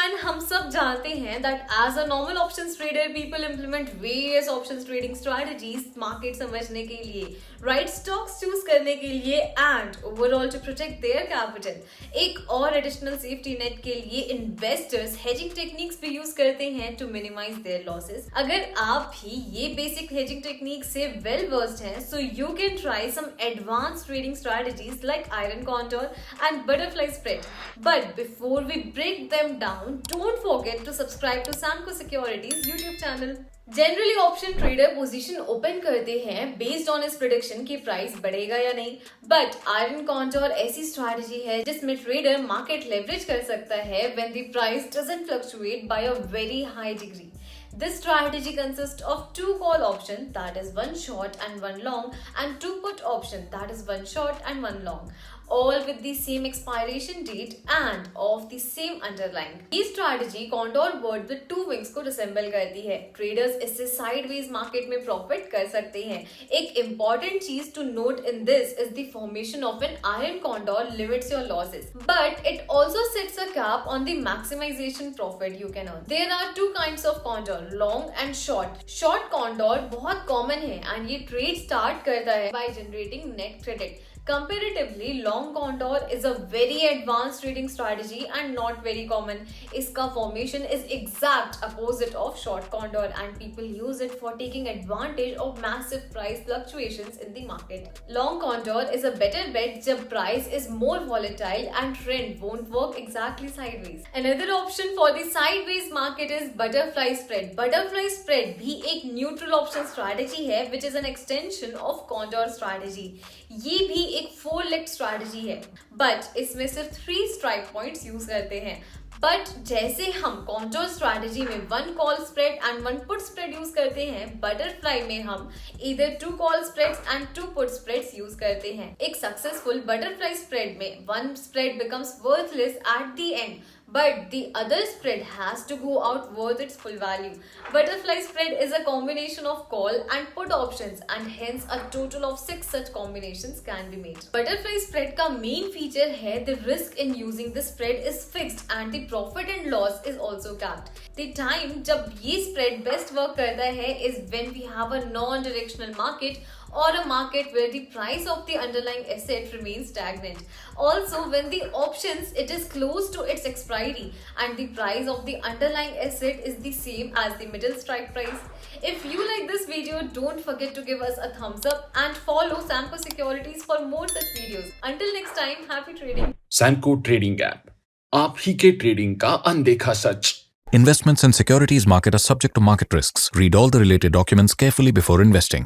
And हम सब जानते हैं that as a normal options trader people implement various options trading strategies market समझने के लिए, राइट स्टॉक्स चूज करने के लिए and overall to protect their capital. एक और एडिशनल सेफ्टी नेट के लिए इन्वेस्टर्स हेजिंग टेक्निक्स भी यूज करते हैं टू मिनिमाइज देयर लॉसेस। अगर आप भी ये बेसिक हेजिंग टेक्निक से वेल वर्स्ड हैं, so you can try some advance trading strategies like iron condor and butterfly spread. But before we break them down, don't forget to subscribe to Samco Securities YouTube channel. Generally option trader position open करते हैं based on इस prediction कि price बढ़ेगा या नहीं, but iron condor ऐसी strategy है जिसमें ट्रेडर मार्केट लेवरेज कर सकता है when the price doesn't fluctuate by a very high degree. This strategy consists of two call option, that is one short and one long, and two put option, that is one short and one long, all with the same expiration date and of the same underlying. ये strategy condor bird with two wings को resemble करती है. Traders इससे sideways market में profit कर सकते हैं. एक important चीज to note in this is the formation of an iron condor limits your losses, but it also sets a cap on the maximization profit you can earn. There are two kinds of condor, long and short. Short condor बहुत common है and ये trade start करता है by generating net credit. Comparatively, long condor is a very advanced trading strategy and not very common. इसका formation is exact opposite of short condor and people use it for taking advantage of massive price fluctuations in the market. Long condor is a better bet जब price is more volatile and trend won't work exactly sideways. Another option for the sideways market is butterfly spread. Butterfly spread भी एक neutral option strategy है which is an extension of condor strategy. ये भी एक 4 leg strategy है, but इसमें सिर्फ 3 strike points use करते हैं. बट जैसे हम कॉन्टोर स्ट्रैटेजी में 1 call spread and 1 put spread use करते हैं, बटरफ्लाई में हम इधर 2 call spreads and 2 put spreads use करते हैं. एक सक्सेसफुल बटरफ्लाई स्प्रेड में 1 spread becomes worthless at the end, but the other spread has to go out worth its full value. Butterfly spread is a combination of call and put options and hence a total of 6 such combinations can be made. Butterfly spread का main feature है the risk in using the spread is fixed and the profit and loss is also capped. The time जब ये spread best work करता है is when we have a non-directional market or a market where the price of the underlying asset remains stagnant. Also, when the options it is close to its expiry and the price of the underlying asset is the same as the middle strike price. If you like this video, don't forget to give us a thumbs up and follow Samco Securities for more such videos. Until next time, happy trading. Samco trading app, आप ही के trading का अनदेखा सच. Investments in securities market are subject to market risks. Read all the related documents carefully before investing.